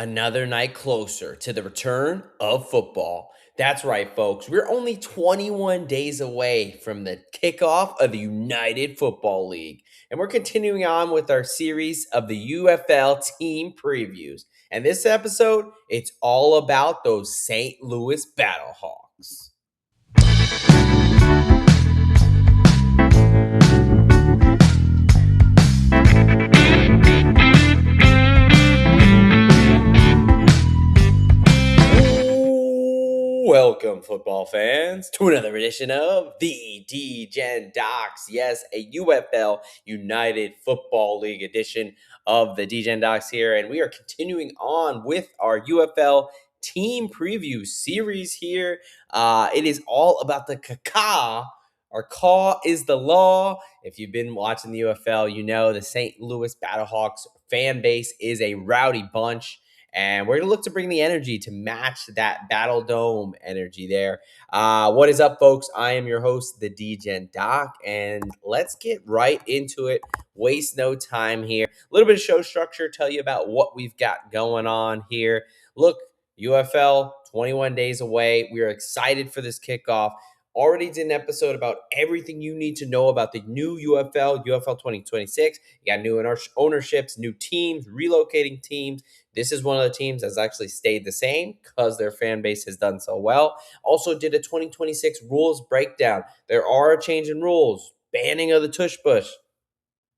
Another night closer to the return of football. That's right, folks. We're only 21 days away from the kickoff of the United Football League. And we're continuing on with our series of the UFL Team Previews. And this episode, it's all about those St. Louis Battlehawks. Welcome, football fans, to another edition of the D-Gen Docs. Yes, a UFL United Football League edition of the D-Gen Docs here. And we are continuing on with our UFL Team Preview series here. It is all about the caca. Our caw is the law. If you've been watching the UFL, you know the St. Louis Battlehawks fan base is a rowdy bunch. And we're going to look to bring the energy to match that Battle Dome energy there. What is up, folks? I am your host, the D-Gen Doc, and let's get right into it. Waste no time here. A little bit of show structure, tell you about what we've got going on here. Look, UFL, 21 days away. We are excited for this kickoff. Already did an episode about everything you need to know about the new UFL 2026. You got new ownerships, new teams, relocating teams. This is one of the teams that's actually stayed the same because their fan base has done so well. Also did a 2026 rules breakdown. There are a change in rules. Banning of the tush push.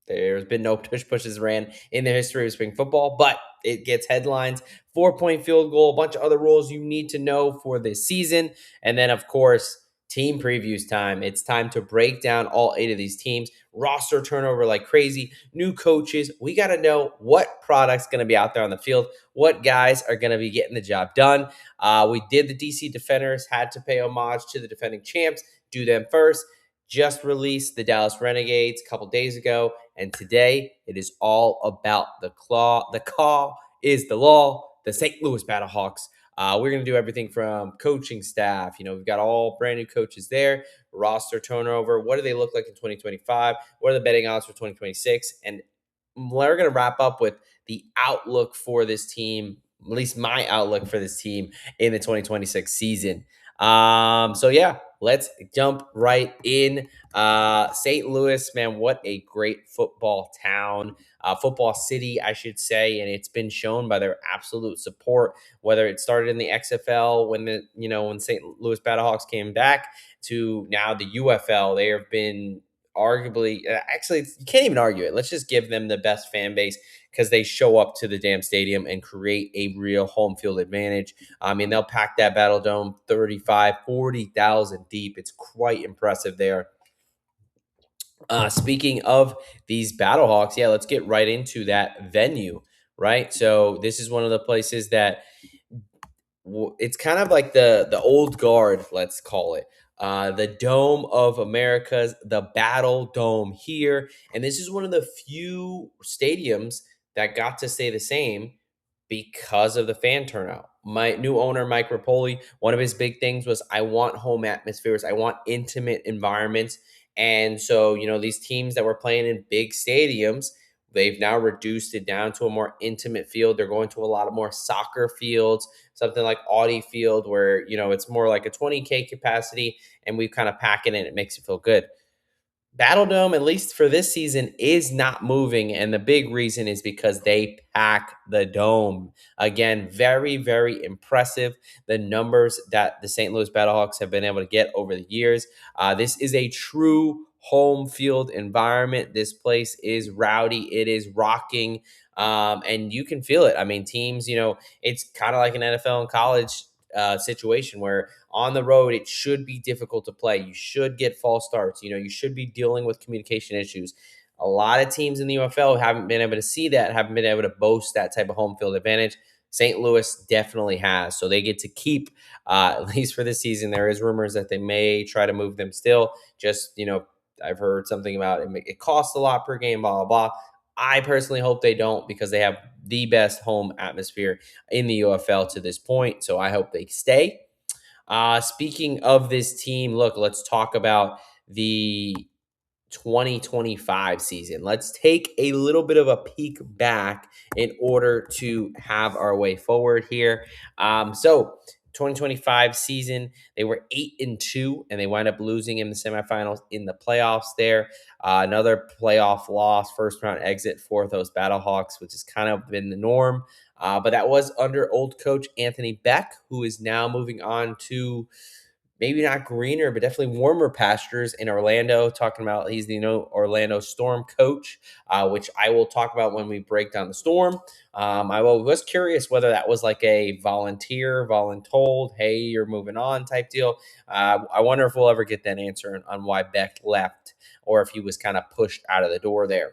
There's been no tush pushes ran in the history of spring football, but it gets headlines. 4-point field goal, a bunch of other rules you need to know for this season. And then, of course, team previews time. It's time to break down all 8 of these teams. Roster turnover like crazy. New coaches. We got to know what product's going to be out there on the field. What guys are going to be getting the job done. We did the DC Defenders. Had to pay homage to the defending champs. Do them first. Just released the Dallas Renegades a couple days ago. And today it is all about the claw. The caw is the law. The St. Louis Battlehawks. We're going to do everything from coaching staff. We've got all brand new coaches there. Roster turnover. What do they look like in 2025? What are the betting odds for 2026? And we're going to wrap up with the outlook for this team, at least my outlook for this team in the 2026 season. So yeah, let's jump right in. St. Louis, man, what a great football town, football city, I should say, and it's been shown by their absolute support. Whether it started in the XFL when St. Louis Battlehawks came back to now the UFL, they have been arguably, actually, you can't even argue it. Let's just give them the best fan base because they show up to the damn stadium and create a real home field advantage. I mean, they'll pack that Battle Dome 35, 40,000 deep. It's quite impressive there. Speaking of these Battlehawks, yeah, let's get right into that venue, right? So this is one of the places that it's kind of like the old guard, let's call it. The Dome of Americas, the Battle Dome here. And this is one of the few stadiums that got to stay the same because of the fan turnout. My new owner, Mike Rapoli, one of his big things was I want home atmospheres. I want intimate environments. And so, these teams that were playing in big stadiums, they've now reduced it down to a more intimate field. They're going to a lot of more soccer fields, something like Audi Field, where, it's more like a 20K capacity, and we kind of pack it in. It makes you feel good. Battle Dome, at least for this season, is not moving. And the big reason is because they pack the dome. Again, very, very impressive. The numbers that the St. Louis Battlehawks have been able to get over the years. This is a true home field environment. This place is rowdy. It is rocking. And you can feel it. I mean, teams, it's kind of like an NFL and college situation where on the road it should be difficult to play. You should get false starts. You should be dealing with communication issues. A lot of teams in the UFL haven't been able to see that, haven't been able to boast that type of home field advantage. St. Louis definitely has, so they get to keep, at least for this season. There is rumors that they may try to move them still. Just, I've heard something about it costs a lot per game, blah, blah, blah. I personally hope they don't because they have the best home atmosphere in the UFL to this point. So I hope they stay. Speaking of this team, look, let's talk about the 2025 season. Let's take a little bit of a peek back in order to have our way forward here. So 2025 season, they were 8-2, and they wind up losing in the semifinals in the playoffs there. Another playoff loss, first round exit for those Battlehawks, which has kind of been the norm. But that was under old coach Anthony Beck, who is now moving on to maybe not greener, but definitely warmer pastures in Orlando. Talking about he's the Orlando Storm coach, which I will talk about when we break down the Storm. Was curious whether that was like a voluntold, hey, you're moving on type deal. I wonder if we'll ever get that answer on why Beck left, or if he was kind of pushed out of the door there.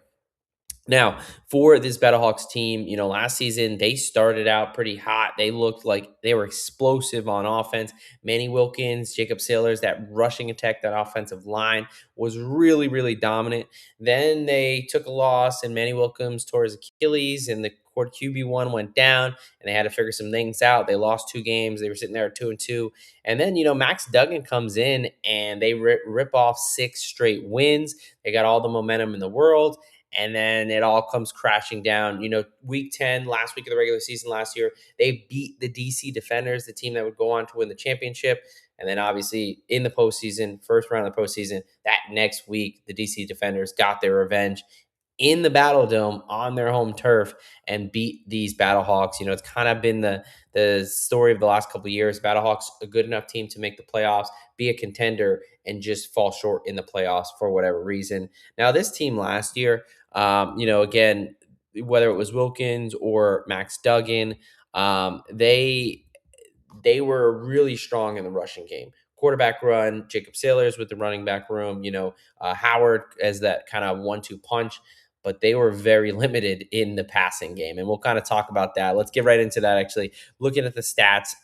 Now, for this Battlehawks team, last season they started out pretty hot. They looked like they were explosive on offense. Manny Wilkins, Jacob Sailors, that rushing attack, that offensive line was really, really dominant. Then they took a loss, and Manny Wilkins tore his Achilles, and the QB1 went down, and they had to figure some things out. They lost 2 games. They were sitting there at 2-2. And then, Max Duggan comes in, and they rip off 6 straight wins. They got all the momentum in the world. And then it all comes crashing down. Week 10, last week of the regular season last year, they beat the DC Defenders, the team that would go on to win the championship. And then obviously in the postseason, first round of the postseason, that next week, the DC Defenders got their revenge in the Battle Dome on their home turf and beat these Battlehawks. It's kind of been the story of the last couple of years. Battlehawks, a good enough team to make the playoffs, be a contender, and just fall short in the playoffs for whatever reason. Now, this team last year, again, whether it was Wilkins or Max Duggan, they were really strong in the rushing game. Quarterback run, Jacob Sailors with the running back room, Howard as that kind of 1-2 punch, but they were very limited in the passing game. And we'll kind of talk about that. Let's get right into that, actually. Looking at the stats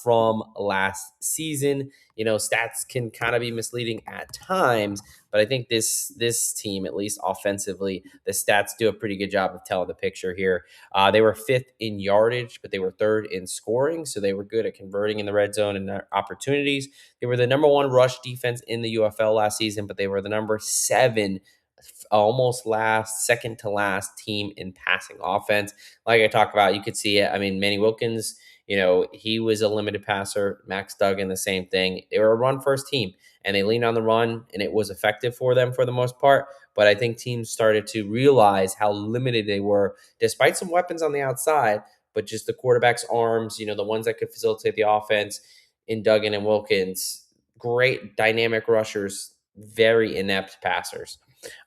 from last season, stats can kind of be misleading at times, but I think this team, at least offensively, the stats do a pretty good job of telling the picture here. They were 5th in yardage, but they were 3rd in scoring, so they were good at converting in the red zone and their opportunities. They were the number 1 rush defense in the UFL last season, but they were the number 7 second to last team in passing offense. Like I talked about, you could see it. I mean, Manny Wilkins, he was a limited passer. Max Duggan, the same thing. They were a run first team, and they leaned on the run, and it was effective for them for the most part. But I think teams started to realize how limited they were, despite some weapons on the outside, but just the quarterback's arms, the ones that could facilitate the offense in Duggan and Wilkins. Great dynamic rushers, very inept passers.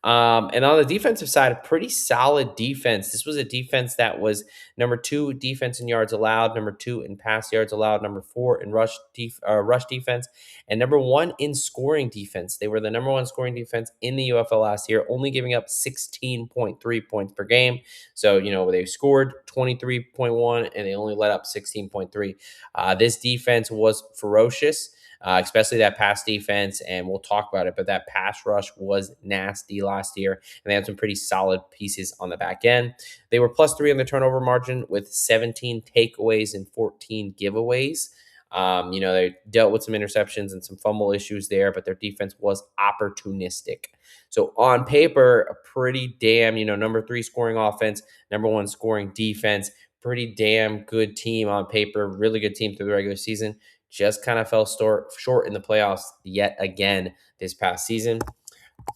And on the defensive side, a pretty solid defense. This was a defense that was number 2 defense in yards allowed, number 2 in pass yards allowed, number 4 in rush defense, and number 1 in scoring defense. They were the number 1 scoring defense in the UFL last year, only giving up 16.3 points per game. So, they scored 23.1 and they only let up 16.3. This defense was ferocious. Especially that pass defense, and we'll talk about it, but that pass rush was nasty last year, and they had some pretty solid pieces on the back end. They were +3 on the turnover margin with 17 takeaways and 14 giveaways. They dealt with some interceptions and some fumble issues there, but their defense was opportunistic. So on paper, a pretty damn, number 3 scoring offense, number 1 scoring defense, pretty damn good team on paper, really good team through the regular season. Just kind of fell short in the playoffs yet again this past season.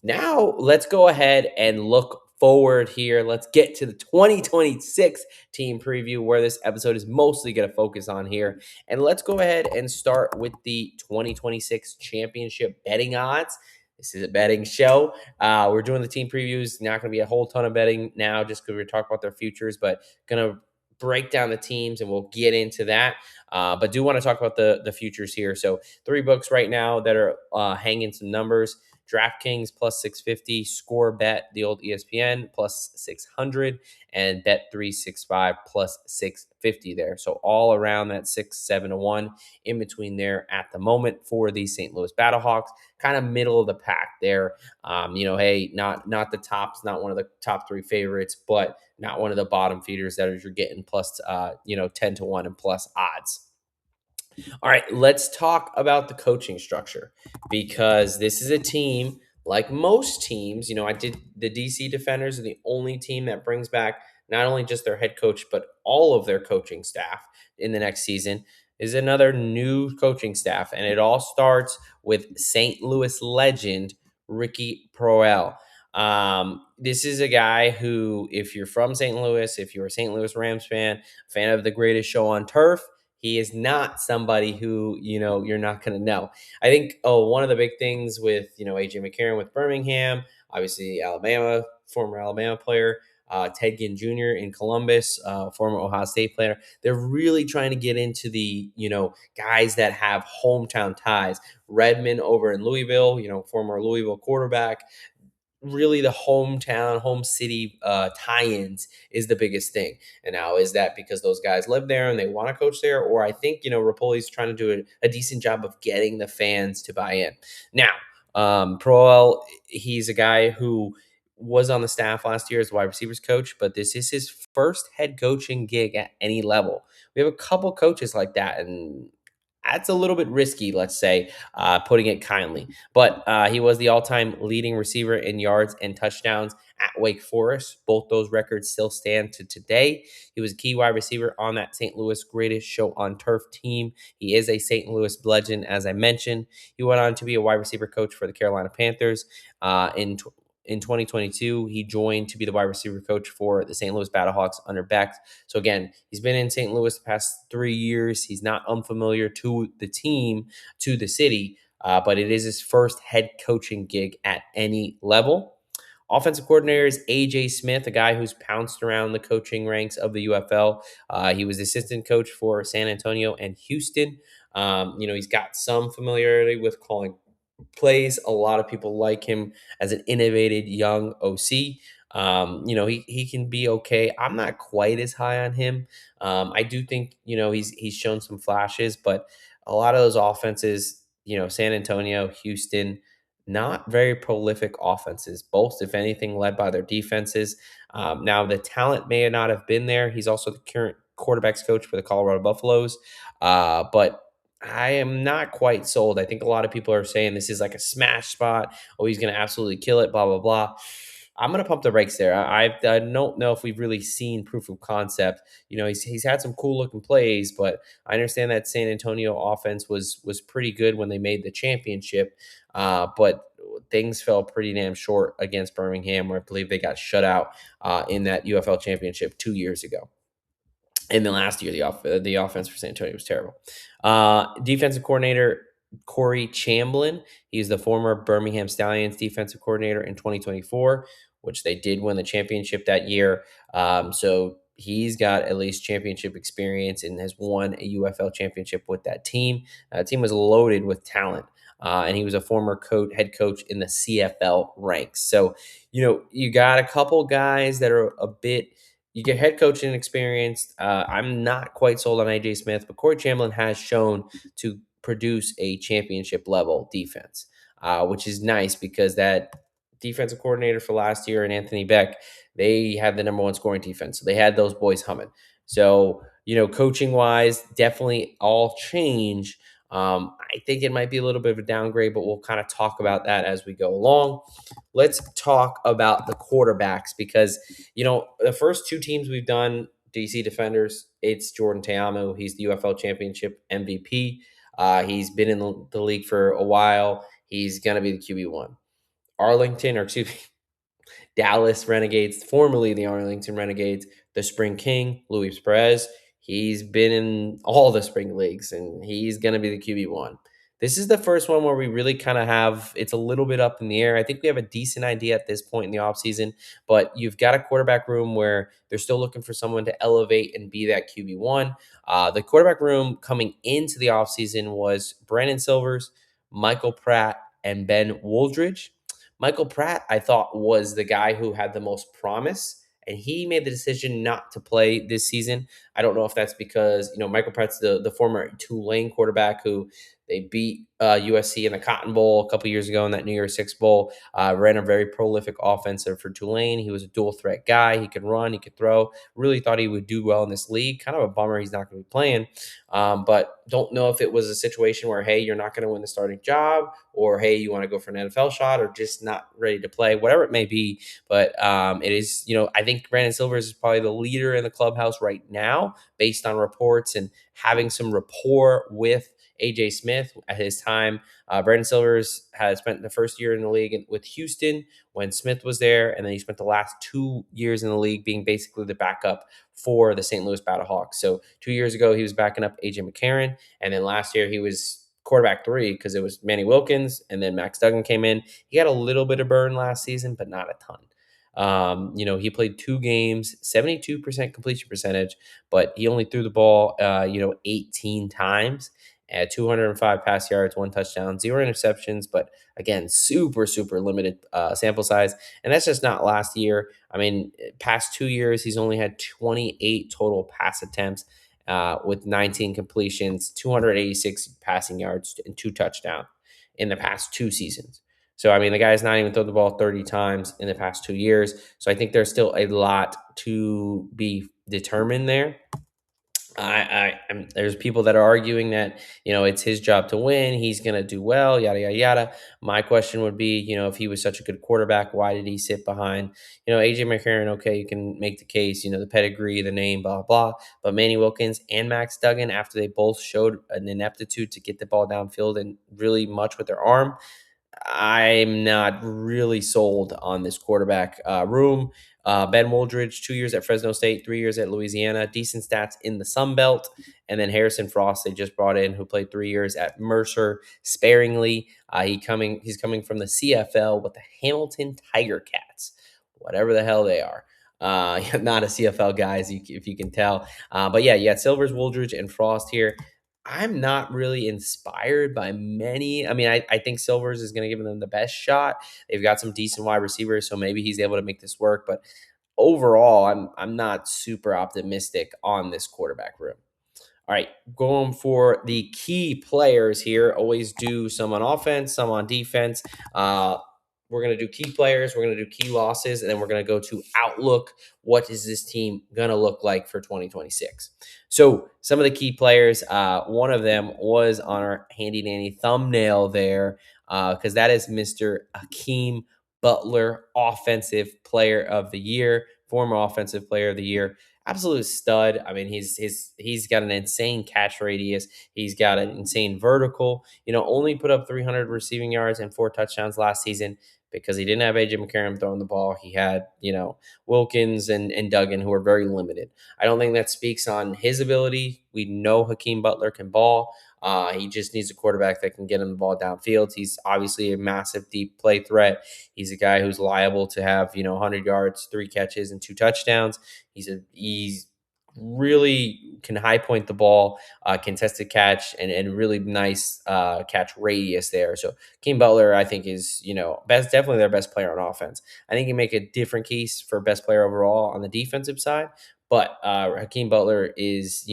Now, let's go ahead and look forward here. Let's get to the 2026 team preview, where this episode is mostly going to focus on here. And let's go ahead and start with the 2026 championship betting odds. This is a betting show. We're doing the team previews. Not going to be a whole ton of betting now just because we're talking about their futures, but going to break down the teams, and we'll get into that. But do want to talk about the futures here. So 3 books right now that are hanging some numbers. DraftKings +650, Score Bet, the old ESPN, +600, and Bet365 +650 there. So all around that 6-7-1 in between there at the moment for the St. Louis Battlehawks. Kind of middle of the pack there. Hey, not the tops, not one of the top 3 favorites, but not one of the bottom feeders that you're getting plus 10-1 and plus odds. All right, let's talk about the coaching structure, because this is a team like most teams, I did the DC Defenders are the only team that brings back not only just their head coach, but all of their coaching staff in the next season. Is another new coaching staff, and it all starts with St. Louis legend Ricky Proehl. This is a guy who, if you're from St. Louis, if you're a St. Louis Rams fan of the greatest show on turf, he is not somebody who you're not going to know. I think one of the big things with AJ McCarron with Birmingham, obviously Alabama, former Alabama player, Ted Ginn Jr. in Columbus, former Ohio State player. They're really trying to get into the guys that have hometown ties. Redmond over in Louisville, former Louisville quarterback. Really, the home city tie-ins is the biggest thing. And now, is that because those guys live there and they want to coach there, or I think Rapoli's trying to do a decent job of getting the fans to buy in. Now, Proel, he's a guy who was on the staff last year as wide receivers coach, but this is his first head coaching gig at any level. We have a couple coaches like that, and that's a little bit risky, let's say, putting it kindly. But he was the all-time leading receiver in yards and touchdowns at Wake Forest. Both those records still stand to today. He was a key wide receiver on that St. Louis Greatest Show on Turf team. He is a St. Louis legend, as I mentioned. He went on to be a wide receiver coach for the Carolina Panthers. In 2022, he joined to be the wide receiver coach for the St. Louis Battlehawks under Beck. So again, he's been in St. Louis the past 3 years. He's not unfamiliar to the team, to the city, but it is his first head coaching gig at any level. Offensive coordinator is A.J. Smith, a guy who's pounced around the coaching ranks of the UFL. He was assistant coach for San Antonio and Houston. He's got some familiarity with calling plays. A lot of people like him as an innovative young OC. He can be okay. I'm not quite as high on him. I do think he's shown some flashes, but a lot of those offenses, San Antonio, Houston, not very prolific offenses. Both, if anything, led by their defenses. Now the talent may not have been there. He's also the current quarterbacks coach for the Colorado Buffaloes, but I am not quite sold. I think a lot of people are saying this is like a smash spot. Oh, he's going to absolutely kill it, blah, blah, blah. I'm going to pump the brakes there. I don't know if we've really seen proof of concept. He's had some cool looking plays, but I understand that San Antonio offense was pretty good when they made the championship. But things fell pretty damn short against Birmingham, where I believe they got shut out in that UFL championship 2 years ago. And then last year, the offense for San Antonio was terrible. Defensive coordinator Corey Chamblin. He's the former Birmingham Stallions defensive coordinator in 2024, which they did win the championship that year. So he's got at least championship experience and has won a UFL championship with that team. That team was loaded with talent. And he was a former head coach in the CFL ranks. So, you got a couple guys that are a bit – you get head coaching experience. I'm not quite sold on AJ Smith, but Corey Chamblin has shown to produce a championship level defense, which is nice because that defensive coordinator for last year and Anthony Beck, they had the number one scoring defense. So they had those boys humming. So, coaching wise, definitely all change. I think it might be a little bit of a downgrade, but we'll kind of talk about that as we go along. Let's talk about the quarterbacks because, the first two teams we've done, DC Defenders, it's Jordan Ta'amu. He's the UFL Championship MVP. He's been in the league for a while. He's going to be the QB1. Dallas Renegades, formerly the Arlington Renegades, the Spring King, Luis Perez. He's been in all the spring leagues, and he's going to be the QB1. This is the first one where we really kind of have, it's a little bit up in the air. I think we have a decent idea at this point in the offseason, but you've got a quarterback room where they're still looking for someone to elevate and be that QB1. The quarterback room coming into the offseason was Brandon Silvers, Michael Pratt, and Ben Wooldridge. Michael Pratt, I thought, was the guy who had the most promise, and he made the decision not to play this season. I don't know if that's because, Michael Pratt's the former Tulane quarterback who They beat USC in the Cotton Bowl a couple years ago in that New Year's Six Bowl. Ran a very prolific offensive for Tulane. He was a dual threat guy. He could run, he could throw. Really thought he would do well in this league. Kind of a bummer he's not going to be playing. But don't know if it was a situation where, hey, you're not going to win the starting job, or hey, you want to go for an NFL shot, or just not ready to play, whatever it may be. But it is, I think Brandon Silvers is probably the leader in the clubhouse right now, based on reports and having some rapport with AJ Smith at his time. Brandon Silvers has spent the first year in the league with Houston when Smith was there, and then he spent the last 2 years in the league being basically the backup for the St. Louis Battlehawks. So 2 years ago, he was backing up AJ McCarron, and then last year he was quarterback 3 because it was Manny Wilkins, and then Max Duggan came in. He got a little bit of burn last season, but not a ton. He played 2 games, 72% completion percentage, but he only threw the ball, 18 times at 205 pass yards, 1 touchdown, 0 interceptions. But again, super, super limited sample size. And that's just not last year. I mean, past 2 years, he's only had 28 total pass attempts with 19 completions, 286 passing yards, and 2 touchdowns in the past 2 seasons. So, I mean, the guy's not even thrown the ball 30 times in the past 2 years. So I think there's still a lot to be determined there. There's people that are arguing that, it's his job to win. He's going to do well, yada, yada, yada. My question would be, if he was such a good quarterback, why did he sit behind, AJ McCarron? Okay, you can make the case, the pedigree, the name, blah, blah. But Manny Wilkins and Max Duggan, after they both showed an ineptitude to get the ball downfield and really much with their arm, I'm not really sold on this quarterback room. Ben Woldridge, 2 years at Fresno State, 3 years at Louisiana, decent stats in the Sun Belt. And then Harrison Frost, they just brought in, who played 3 years at Mercer sparingly. He's coming from the CFL with the Hamilton Tiger Cats, whatever the hell they are. Not a CFL guy, if you can tell. But yeah, you got Silvers, Woldridge, and Frost here. I'm not really inspired by many. I mean, I think Silvers is going to give them the best shot. They've got some decent wide receivers, so maybe he's able to make this work. But overall, I'm not super optimistic on this quarterback room. All right, going for the key players here. Always do some on offense, some on defense. We're going to do key players. We're going to do key losses, and then we're going to go to outlook. What is this team going to look like for 2026? So some of the key players, one of them was on our handy dandy thumbnail there, because that is Mr. Hakeem Butler, Offensive Player of the Year, former Offensive Player of the Year. Absolute stud. I mean, he's got an insane catch radius. He's got an insane vertical. Only put up 300 receiving yards and 4 touchdowns last season because he didn't have AJ McCarron throwing the ball. He had, Wilkins and Duggan, who are very limited. I don't think that speaks on his ability. We know Hakeem Butler can ball. He just needs a quarterback that can get him the ball downfield. He's obviously a massive deep play threat. He's a guy who's liable to have, 100 yards, 3 catches, and 2 touchdowns. He's really can high point the ball, contested catch, and really nice catch radius there. So Hakeem Butler, I think, is definitely their best player on offense. I think you make a different case for best player overall on the defensive side. But Hakeem Butler is,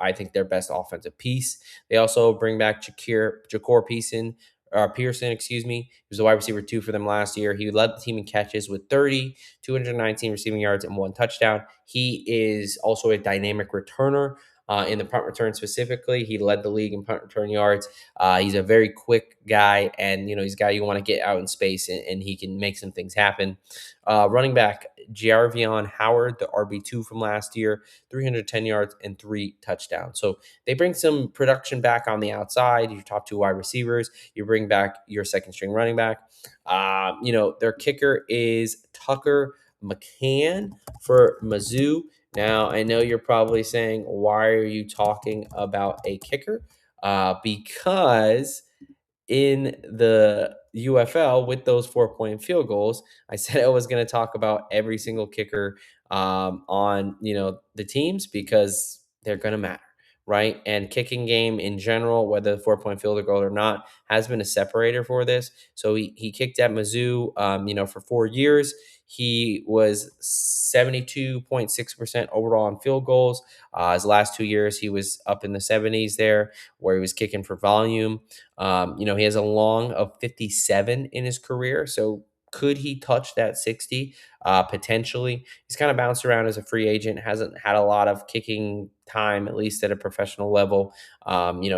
I think their best offensive piece. They also bring back Ja'Cour Pearson, excuse me. He was the wide receiver 2 for them last year. He led the team in catches with 30, 219 receiving yards, and 1 touchdown. He is also a dynamic returner. In the punt return specifically, he led the league in punt return yards. He's a very quick guy, and he's a guy you want to get out in space, and he can make some things happen. Running back Jarvion Howard, the RB2 from last year, 310 yards and 3 touchdowns. So they bring some production back on the outside. Your top 2 wide receivers. You bring back your second string running back. Their kicker is Tucker McCann for Mizzou. Now, I know you're probably saying, why are you talking about a kicker? Because in the UFL with those 4-point field goals, I said I was going to talk about every single kicker on the teams because they're going to matter. right? And kicking game in general, whether the 4-point field goal or not, has been a separator for this. So he kicked at Mizzou, for 4 years. He was 72.6% overall on field goals. His last 2 years, he was up in the 70s there, where he was kicking for volume. He has a long of 57 in his career. So could he touch that 60? Potentially. He's kind of bounced around as a free agent, hasn't had a lot of kicking time, at least at a professional level,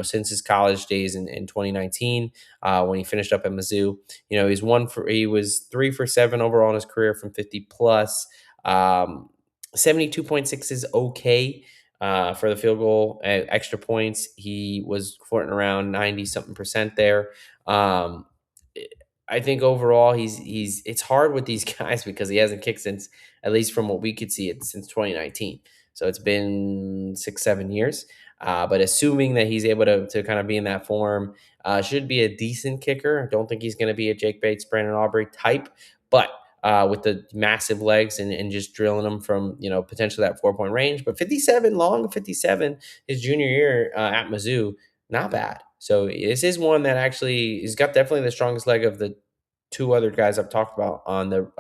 since his college days in 2019 when he finished up at Mizzou. He was 3 for 7 overall in his career from 50 plus. 72.6 is okay. For the field goal, extra points, he was flirting around 90 something percent there. Um, I think overall he's it's hard with these guys because he hasn't kicked since, at least from what we could see, it since 2019. So it's been 6 7 years. But assuming that he's able to kind of be in that form, should be a decent kicker. I don't think he's going to be a Jake Bates, Brandon Aubrey type, but with the massive legs and just drilling them from potentially that 4-point range. But 57 long, 57 his junior year at Mizzou, not bad. So this is one that actually has got definitely the strongest leg of the two other guys I've talked about on the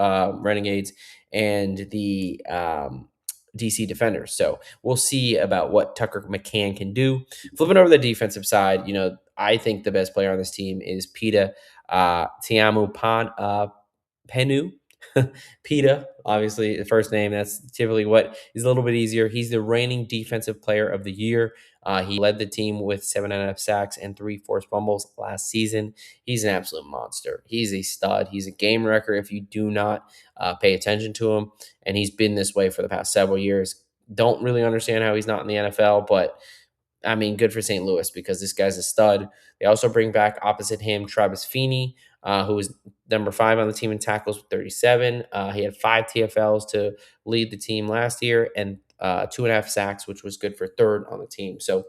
Renegades and the DC Defenders. So we'll see about what Tucker McCann can do. Flipping over the defensive side, I think the best player on this team is Pita Tiamu Penu. Pita, obviously the first name. That's typically what is a little bit easier. He's the reigning defensive player of the year. He led the team with 7.5 sacks and 3 forced fumbles last season. He's an absolute monster. He's a stud. He's a game wrecker if you do not pay attention to him. And he's been this way for the past several years. Don't really understand how he's not in the NFL, but I mean, good for St. Louis because this guy's a stud. They also bring back opposite him Travis Feeney, who was number 5 on the team in tackles with 37. He had 5 TFLs to lead the team last year and 2.5 sacks, which was good for third on the team. So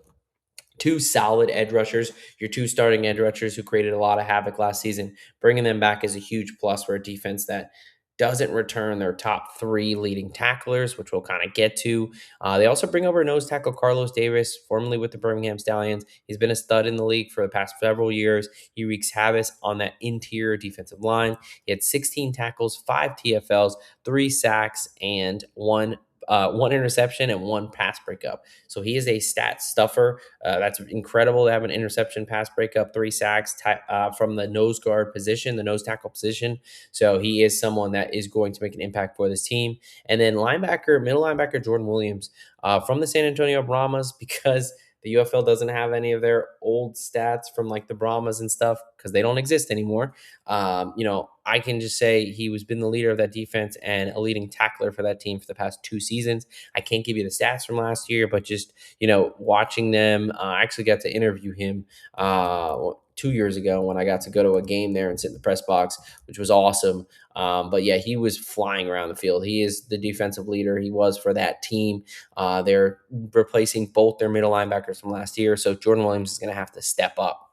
two solid edge rushers, your two starting edge rushers who created a lot of havoc last season. Bringing them back is a huge plus for a defense that doesn't return their top 3 leading tacklers, which we'll kind of get to. They also bring over nose tackle Carlos Davis, formerly with the Birmingham Stallions. He's been a stud in the league for the past several years. He wreaks havoc on that interior defensive line. He had 16 tackles, 5 TFLs, 3 sacks, and one interception and 1 pass breakup. So he is a stat stuffer. That's incredible to have an interception, pass breakup, 3 sacks from the nose guard position, the nose tackle position. So he is someone that is going to make an impact for this team. And then middle linebacker Jordan Williams from the San Antonio Brahmas, because the UFL doesn't have any of their old stats from like the Brahmas and stuff because they don't exist anymore. I can just say he was been the leader of that defense and a leading tackler for that team for the past 2 seasons. I can't give you the stats from last year, but just watching them, I actually got to interview him 2 years ago when I got to go to a game there and sit in the press box, which was awesome. But yeah, he was flying around the field. He is the defensive leader. He was for that team. They're replacing both their middle linebackers from last year, so Jordan Williams is going to have to step up.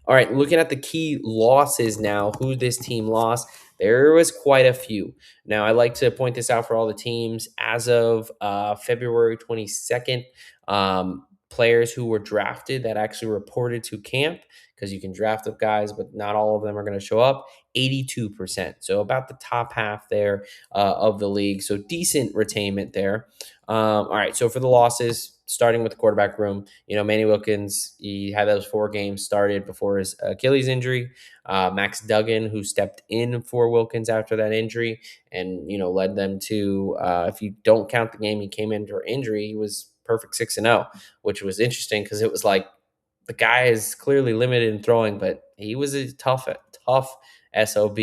All right, looking at the key losses now, who this team lost, there was quite a few. Now, I like to point this out for all the teams. As of February 22nd, players who were drafted that actually reported to camp, because you can draft up guys, but not all of them are going to show up, 82%. So about the top half there of the league. So decent retainment there. All right, so for the losses, starting with the quarterback room, Manny Wilkins, he had those 4 games started before his Achilles injury. Max Duggan, who stepped in for Wilkins after that injury and, led them to, if you don't count the game he came in for injury, he was perfect 6-0, which was interesting because it was like the guy is clearly limited in throwing, but he was a tough SOB,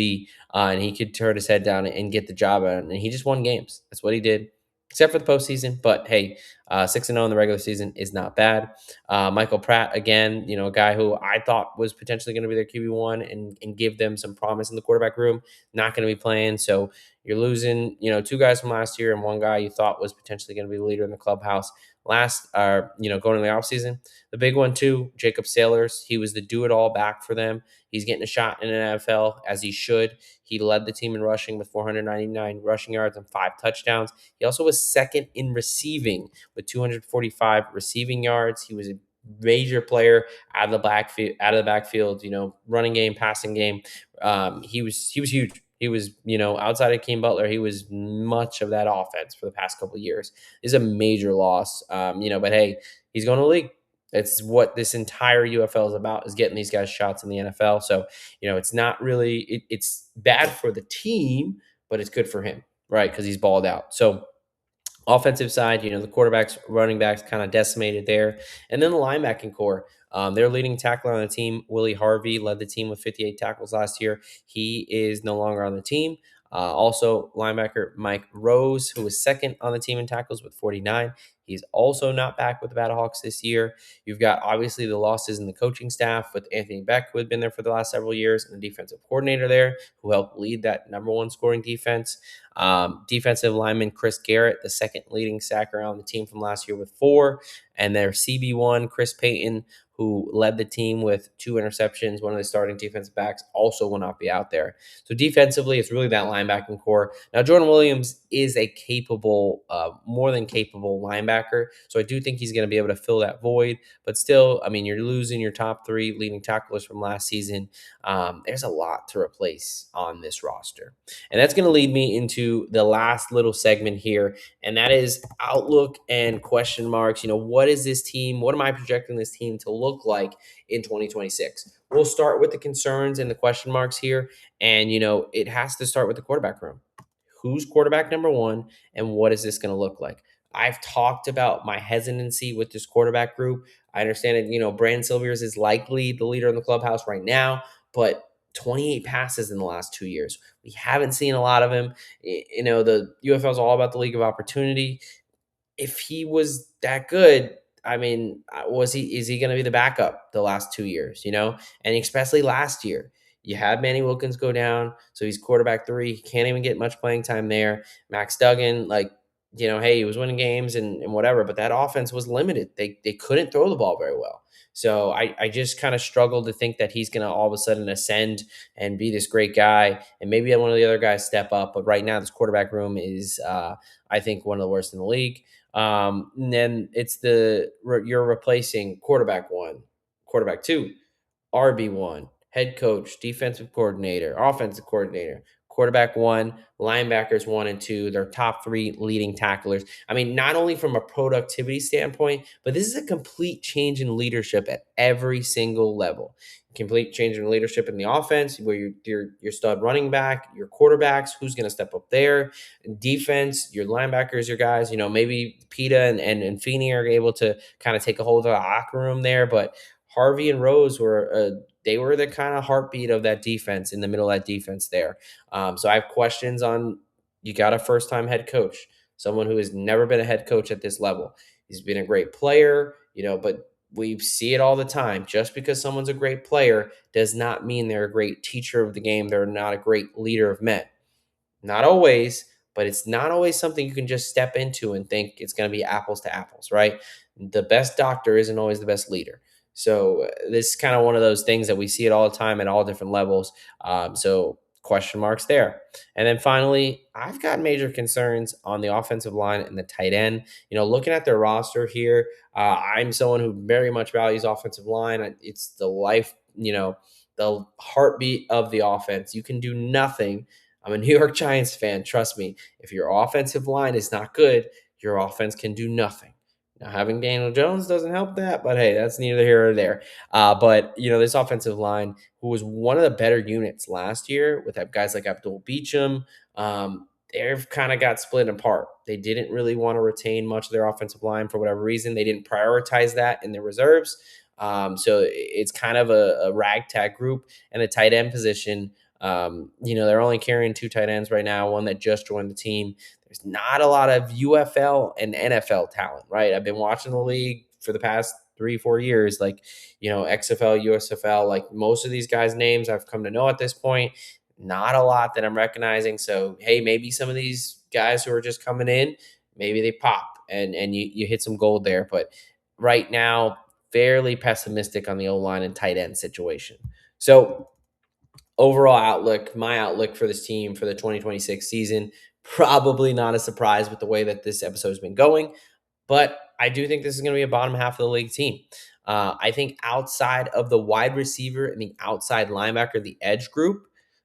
and he could turn his head down and get the job out, and he just won games. That's what he did, except for the postseason. But hey, 6-0 in the regular season is not bad. Michael Pratt, again, a guy who I thought was potentially going to be their QB1 and give them some promise in the quarterback room, not going to be playing. So, You're losing, two guys from last year and one guy you thought was potentially going to be the leader in the clubhouse going into the offseason. The big one, too, Jacob Sailors. He was the do it all back for them. He's getting a shot in an NFL as he should. He led the team in rushing with 499 rushing yards and 5 touchdowns. He also was second in receiving with 245 receiving yards. He was a major player out of the backfield, running game, passing game. He was huge. He was, outside of Keem Butler, he was much of that offense for the past couple of years. Is a major loss, but hey, he's going to the league. It's what this entire UFL is about, is getting these guys shots in the NFL. So, it's not really, it's bad for the team, but it's good for him, right? Because he's balled out. So, offensive side, the quarterbacks, running backs kind of decimated there. And then the linebacking core. Their leading tackler on the team, Willie Harvey, led the team with 58 tackles last year. He is no longer on the team. Also, linebacker Mike Rose, who was second on the team in tackles with 49. He's also not back with the Battlehawks this year. You've got, obviously, the losses in the coaching staff with Anthony Beck, who had been there for the last several years, and the defensive coordinator there, who helped lead that number one scoring defense. Defensive lineman Chris Garrett, the second leading sacker on the team from last year with 4. And their CB1, Chris Payton, who led the team with 2 interceptions, one of the starting defensive backs, also will not be out there. So defensively, it's really that linebacking core. Now, Jordan Williams is a capable, more than capable linebacker. So I do think he's going to be able to fill that void. But still, you're losing your top 3 leading tacklers from last season. There's a lot to replace on this roster. And that's going to lead me into the last little segment here, and that is outlook and question marks. What is this team? What am I projecting this team to look like in 2026? We'll start with the concerns and the question marks here, and it has to start with the quarterback room. Who's quarterback number 1, and what is this going to look like? I've talked about my hesitancy with this quarterback group. I understand that, Brandon Silvers is likely the leader in the clubhouse right now, but 28 passes in the last 2 years. We haven't seen a lot of him. The UFL is all about the league of opportunity. If he was that good, is he going to be the backup the last 2 years, And especially last year, you had Manny Wilkins go down, so he's quarterback 3. He can't even get much playing time there. Max Duggan, hey, he was winning games and whatever, but that offense was limited. They couldn't throw the ball very well. So I just kind of struggle to think that he's going to all of a sudden ascend and be this great guy, and maybe one of the other guys step up. But right now, this quarterback room is, I think, one of the worst in the league. And then it's you're replacing quarterback 1, quarterback 2, RB1, head coach, defensive coordinator, offensive coordinator, quarterback 1, linebackers 1 and 2, their top 3 leading tacklers. Not only from a productivity standpoint, but this is a complete change in leadership at every single level. Complete change in leadership in the offense, where your stud running back, your quarterbacks, who's going to step up there, defense, your linebackers, your guys. Maybe Peta and Feeney are able to kind of take a hold of the locker room there, but Harvey and Rose were they were the kind of heartbeat of that defense, in the middle of that defense there. So I have questions on, you got a first-time head coach, someone who has never been a head coach at this level. He's been a great player, but we see it all the time. Just because someone's a great player does not mean they're a great teacher of the game. They're not a great leader of men. Not always, but it's not always something you can just step into and think it's going to be apples to apples, right? The best doctor isn't always the best leader. So this is kind of one of those things that we see it all the time at all different levels. So question marks there. And then finally, I've got major concerns on the offensive line and the tight end. Looking at their roster here, I'm someone who very much values offensive line. It's the life, the heartbeat of the offense. You can do nothing. I'm a New York Giants fan. Trust me, if your offensive line is not good, your offense can do nothing. Now, having Daniel Jones doesn't help that, but hey, that's neither here or there. But this offensive line, who was one of the better units last year with guys like Abdul Beecham, they've kind of got split apart. They didn't really want to retain much of their offensive line for whatever reason. They didn't prioritize that in their reserves. So it's kind of a ragtag group. And the tight end position, they're only carrying 2 tight ends right now, one that just joined the team. There's not a lot of UFL and NFL talent, right? I've been watching the league for the past 3-4 years, XFL, USFL, most of these guys' names I've come to know at this point. Not a lot that I'm recognizing. So, hey, maybe some of these guys who are just coming in, maybe they pop and you hit some gold there. But right now, fairly pessimistic on the O line and tight end situation. So, overall outlook, my outlook for this team for the 2026 season, probably not a surprise with the way that this episode has been going. But I do think this is going to be a bottom half of the league team. I think outside of the wide receiver and the outside linebacker, the edge group,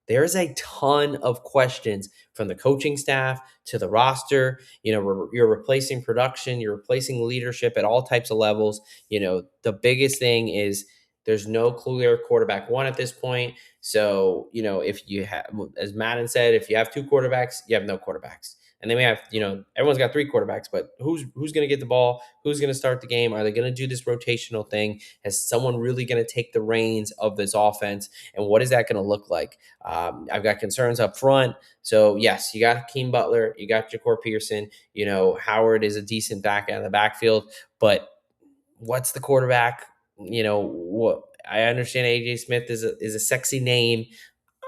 there's a ton of questions from the coaching staff to the roster. You're replacing production, you're replacing leadership at all types of levels. The biggest thing is there's no clear quarterback one at this point. So, if you have, as Madden said, if you have two quarterbacks, you have no quarterbacks. And they may have, everyone's got three quarterbacks, but who's going to get the ball? Who's going to start the game? Are they going to do this rotational thing? Is someone really going to take the reins of this offense? And what is that going to look like? I've got concerns up front. So, yes, you got Hakeem Butler. You got Ja'Cory Pearson. Howard is a decent back out of the backfield. But what's the quarterback? What I understand AJ Smith is a sexy name.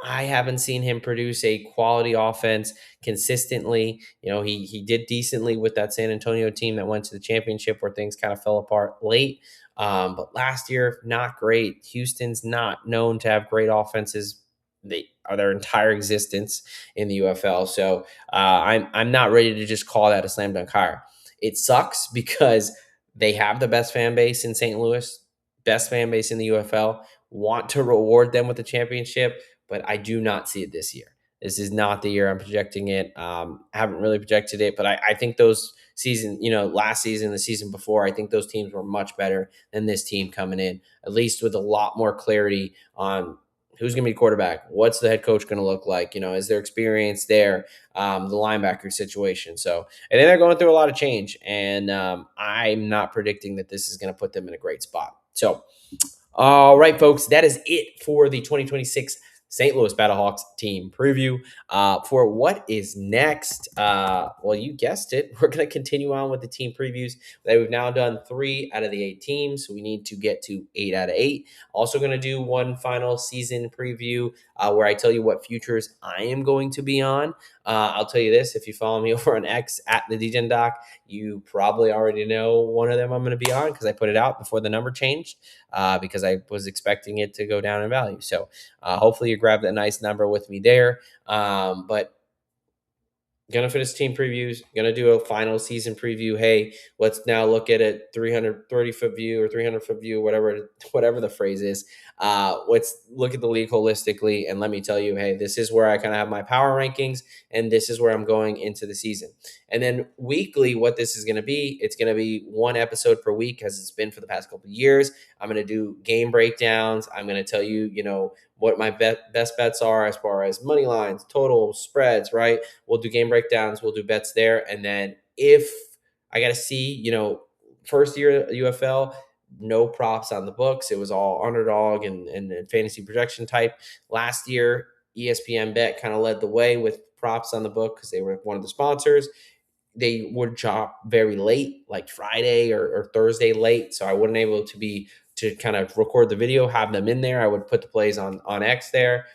I haven't seen him produce a quality offense consistently. He did decently with that San Antonio team that went to the championship where things kind of fell apart late. But last year, not great. Houston's not known to have great offenses. They are their entire existence in the UFL. So I'm not ready to just call that a slam dunk hire. It sucks because they have the best fan base in St. Louis, best fan base in the UFL. Want to reward them with the championship, but I do not see it this year. This is not the year I'm projecting it. Haven't really projected it, but I think those season, last season, the season before, I think those teams were much better than this team coming in, at least with a lot more clarity on who's going to be quarterback, what's the head coach going to look like, is there experience there, the linebacker situation. So, and then they're going through a lot of change, and I'm not predicting that this is going to put them in a great spot. So, all right, folks, that is it for the 2026 St. Louis Battlehawks team preview. For what is next, well, you guessed it. We're going to continue on with the team previews. We've now done 3 out of the 8 teams, so we need to get to 8 out of 8. Also going to do one final season preview where I tell you what futures I am going to be on. I'll tell you this, if you follow me over on X at the DGen Doc, you probably already know one of them I'm going to be on because I put it out before the number changed because I was expecting it to go down in value. So hopefully you grab that nice number with me there. But gonna finish team previews, gonna do a final season preview. Hey, let's now look at a 330-foot view or 300-foot view, whatever the phrase is. Let's look at the league holistically, and let me tell you, hey, this is where I kind of have my power rankings, and this is where I'm going into the season. And then weekly, what this is going to be, it's going to be one episode per week, as it's been for the past couple of years. I'm going to do game breakdowns. I'm going to tell you, what my best bets are as far as money lines, totals, spreads, right? We'll do game breakdowns. We'll do bets there. And then if I got to see, first year UFL, no props on the books. It was all underdog and fantasy projection type. Last year, ESPN Bet kind of led the way with props on the book because they were one of the sponsors. They would drop very late, like Friday or Thursday late. So I wasn't able to kind of record the video, have them in there. I would put the plays on X there.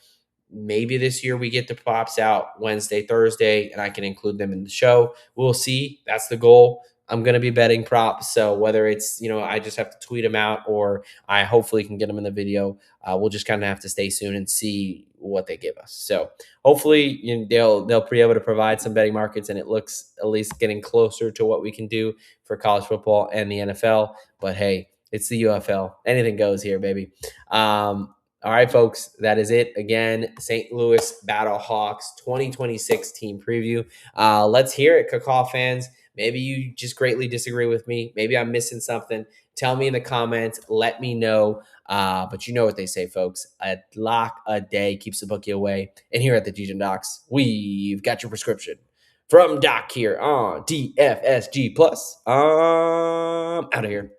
Maybe this year we get the props out Wednesday, Thursday, and I can include them in the show. We'll see. That's the goal. I'm going to be betting props. So whether it's, I just have to tweet them out or I hopefully can get them in the video, we'll just kind of have to stay soon and see what they give us. So hopefully they'll be able to provide some betting markets, and it looks at least getting closer to what we can do for college football and the NFL. But hey, it's the UFL. Anything goes here, baby. All right, folks, that is it. Again, St. Louis Battlehawks 2026 team preview. Let's hear it, Kakal fans. Maybe you just greatly disagree with me. Maybe I'm missing something. Tell me in the comments. Let me know. But you know what they say, folks. A lock a day keeps the bookie away. And here at the DGen Docs, we've got your prescription. From Doc here on DFSG Plus. Out of here.